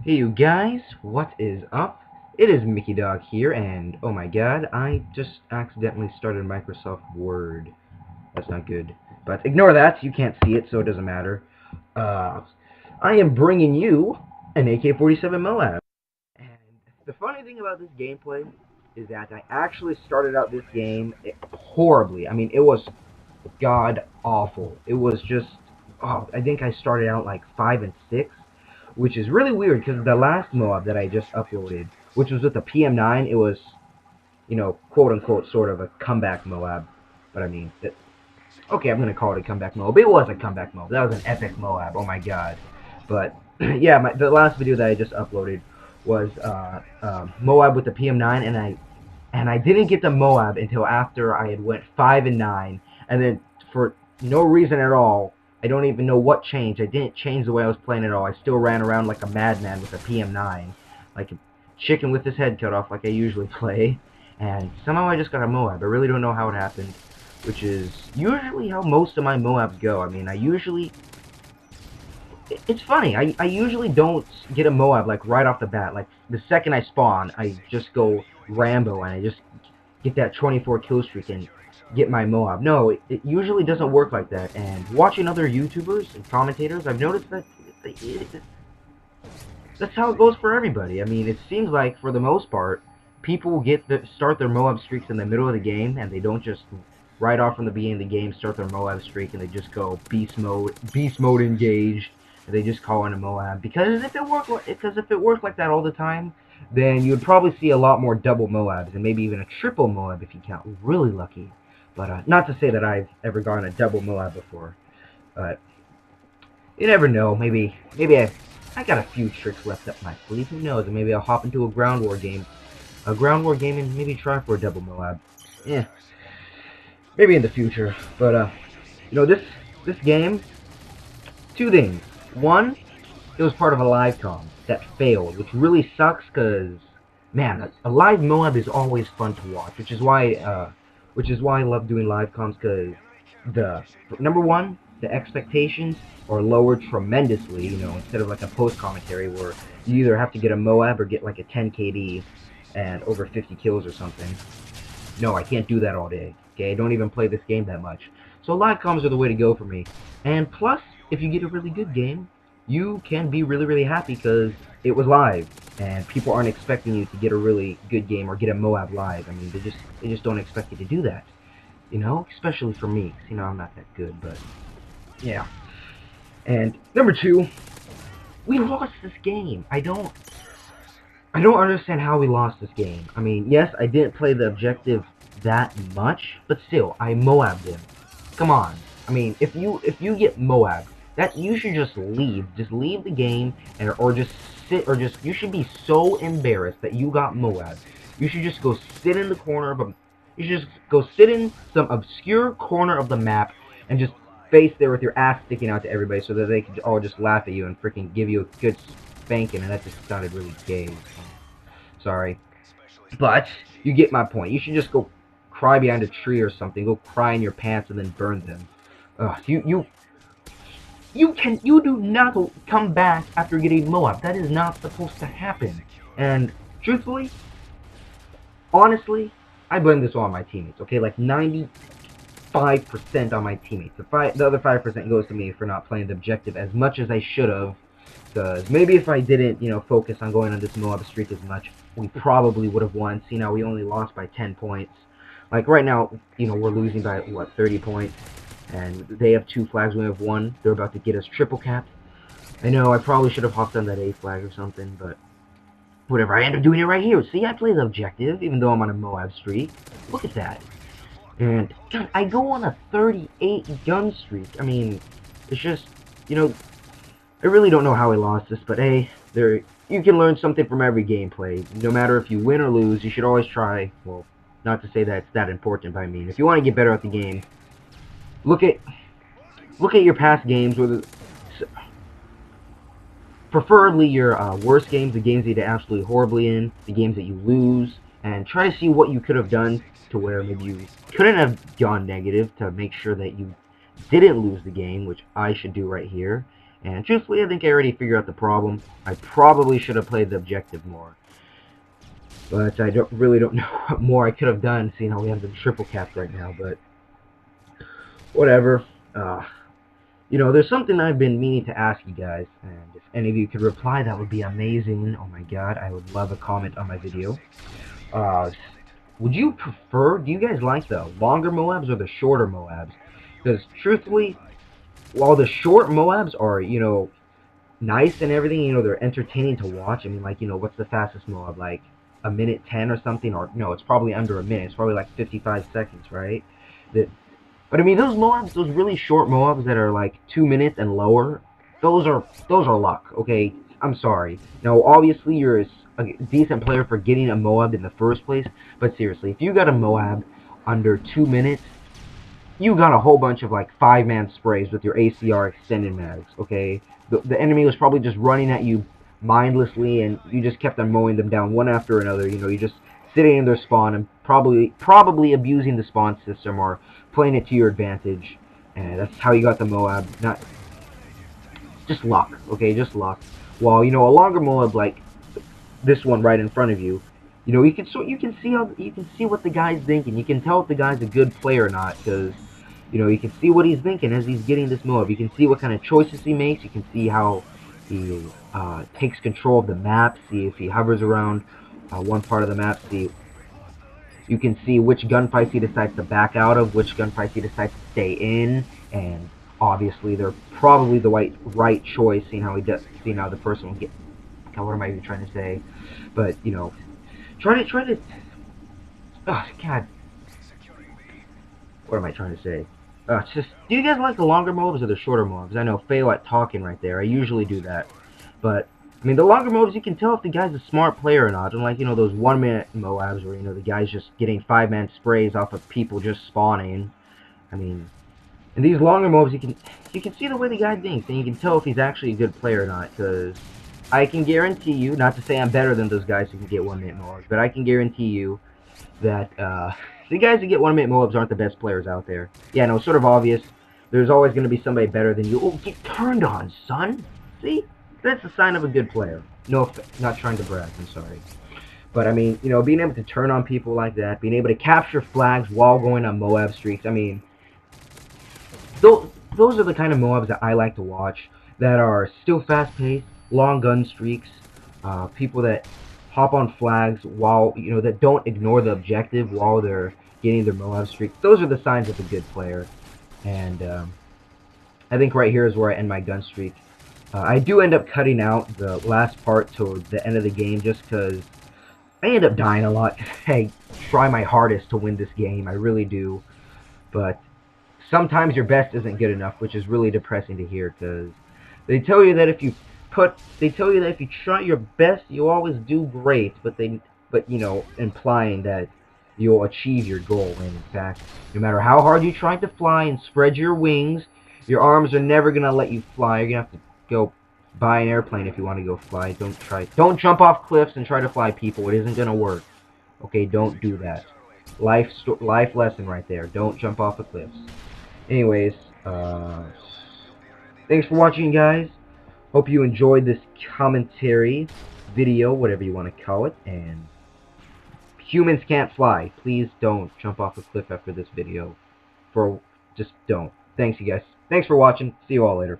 Hey you guys, what is up? It is Mickey Dog here, and oh my god, I just accidentally started Microsoft Word. That's not good. But ignore that, you can't see it, so it doesn't matter. Uh, I am bringing you an AK-47 Moab. And the funny thing about this gameplay is that I actually started out this game horribly. I mean, it was god awful. It was just, oh, I think I started out like 5 and 6, which is really weird because the last Moab that I just uploaded, which was with the PM9, it was, quote unquote, sort of a comeback Moab. But I mean, okay, I'm gonna call it a comeback Moab. It was a comeback Moab. That was an epic Moab. Oh my god. But yeah, the last video that I just uploaded was Moab with the PM9, and I didn't get the Moab until after I had went 5 and 9, and then for no reason at all, I don't even know what changed. I didn't change the way I was playing at all. I still ran around like a madman with a PM9, like a chicken with his head cut off, like I usually play. And somehow I just got a Moab. I really don't know how it happened, which is usually how most of my Moabs go. I mean, it's funny. I usually don't get a Moab like right off the bat. Like the second I spawn, I just go Rambo and I just get that 24 kill streak and get my Moab. No, it usually doesn't work like that. And watching other YouTubers and commentators, I've noticed that that's how it goes for everybody. I mean, it seems like for the most part, people start their Moab streaks in the middle of the game, and they don't just right off from the beginning of the game start their Moab streak, and they just go beast mode engaged, and they just call in a Moab. Because if it worked like that all the time, then you'd probably see a lot more double Moabs, and maybe even a triple Moab if you count really lucky. But not to say that I've ever gotten a double Moab before, but you never know. Maybe I got a few tricks left up my sleeve. Who knows? And maybe I'll hop into a ground war game, and maybe try for a double Moab. Yeah, maybe in the future. But this game, two things. One, it was part of a live com that failed, which really sucks because man, a live Moab is always fun to watch, which is why I love doing live comms because the number one, the expectations are lowered tremendously. Instead of like a post commentary where you either have to get a Moab or get like a 10 KD and over 50 kills or something. No, I can't do that all day. Okay, I don't even play this game that much. So live comms are the way to go for me. And plus, if you get a really good game, you can be really, really happy because it was live, and people aren't expecting you to get a really good game or get a Moab live. I mean, they just don't expect you to do that. Especially for me. I'm not that good, but yeah. And number two, we lost this game. I don't understand how we lost this game. I mean, yes, I didn't play the objective that much, but still, I Moabbed him. Come on. I mean, if you get Moab, that you should just leave. Just leave the game, or just sit, or just you should be so embarrassed that you got Moab. You should just go sit in the corner of a. You should just go sit in some obscure corner of the map and just face there with your ass sticking out to everybody, so that they could all just laugh at you and freaking give you a good spanking. And that just sounded really gay. Sorry. But you get my point. You should just go cry behind a tree or something. Go cry in your pants and then burn them. You do not come back after getting Moab. That is not supposed to happen. And truthfully, honestly, I blame this all on my teammates. Okay, like 95% on my teammates. The other 5% goes to me for not playing the objective as much as I should have. Because maybe if I didn't, focus on going on this Moab streak as much, we probably would have won. See, now we only lost by 10 points. Like right now, we're losing by, what, 30 points? And they have 2 flags, we have 1. They're about to get us triple capped. I know, I probably should have hopped on that A flag or something, but whatever. I end up doing it right here. See, I play the objective, even though I'm on a Moab streak. Look at that. And, God, I go on a 38 gun streak. I mean, it's just, I really don't know how I lost this, but hey, you can learn something from every gameplay. No matter if you win or lose, you should always try. Well, not to say that it's that important, but I mean, if you want to get better at the game, look at your past games, preferably your worst games, the games that you did absolutely horribly in, the games that you lose, and try to see what you could have done to where maybe you couldn't have gone negative to make sure that you didn't lose the game, which I should do right here. And truthfully, I think I already figured out the problem. I probably should have played the objective more. But I really don't know what more I could have done, seeing how we have them triple capped right now. But whatever. You know, there's something I've been meaning to ask you guys, and if any of you could reply, that would be amazing. Oh my god, I would love a comment on my video. Uh, would you prefer, do you guys like the longer Moabs or the shorter Moabs? Because truthfully, while the short Moabs are, you know, nice and everything, you know, they're entertaining to watch. I mean, like, you know, what's the fastest Moab? Like a minute 10 or something? Or no, it's probably under a minute. It's probably like 55 seconds, right? That But I mean, those Moabs, those really short Moabs that are like 2 minutes and lower, those are luck. Okay, I'm sorry. Now, obviously, you're a decent player for getting a Moab in the first place, but seriously, if you got a Moab under 2 minutes, you got a whole bunch of like 5-man sprays with your ACR extended mags. Okay, the enemy was probably just running at you mindlessly, and you just kept on mowing them down one after another. You know, you just sitting in their spawn and probably abusing the spawn system or playing it to your advantage, and that's how you got the Moab. Not just luck, okay, just luck. While you know a longer Moab like this one right in front of you, you know you can see how you can see what the guy's thinking. You can tell if the guy's a good player or not because you know you can see what he's thinking as he's getting this Moab. You can see what kind of choices he makes. You can see how he takes control of the map. See if he hovers around one part of the map. You can see which gunfights he decides to back out of, which gunfights he decides to stay in, and obviously they're probably the right choice, seeing how the person will get. God, what am I even trying to say? But you know, try to. Oh God, what am I trying to say? It's just, do you guys like the longer moves or the shorter moves? I know fail at talking right there. I usually do that, but I mean the longer moves you can tell if the guy's a smart player or not. Unlike you know those 1-minute Moabs where you know the guy's just getting 5-man sprays off of people just spawning. I mean, in these longer moves you can see the way the guy thinks, and you can tell if he's actually a good player or not. Because I can guarantee you, not to say I'm better than those guys who can get 1-minute Moabs, but I can guarantee you that the guys who get 1-minute Moabs aren't the best players out there. Yeah, no, sort of obvious. There's always going to be somebody better than you. Oh, get turned on, son. See? That's a sign of a good player. No, not trying to brag. I'm sorry. But, I mean, you know, being able to turn on people like that, being able to capture flags while going on Moab streaks, I mean, those are the kind of Moabs that I like to watch, that are still fast-paced, long gun streaks, people that hop on flags while, you know, that don't ignore the objective while they're getting their Moab streaks. Those are the signs of a good player. And I think right here is where I end my gun streak. I do end up cutting out the last part toward the end of the game just because I end up dying a lot. I try my hardest to win this game. I really do. But sometimes your best isn't good enough, which is really depressing to hear because they tell you that if you try your best, you always do great, but you know, implying that you'll achieve your goal. And in fact, no matter how hard you try to fly and spread your wings, your arms are never gonna let you fly. You're gonna have to go buy an airplane if you want to go fly. Don't jump off cliffs and try to fly, people. It isn't gonna work. Okay, don't do that. Life lesson right there. Don't jump off the cliffs. Anyways, thanks for watching, guys. Hope you enjoyed this commentary video, whatever you want to call it. And humans can't fly. Please don't jump off a cliff after this video. Just don't. Thanks, you guys. Thanks for watching. See you all later.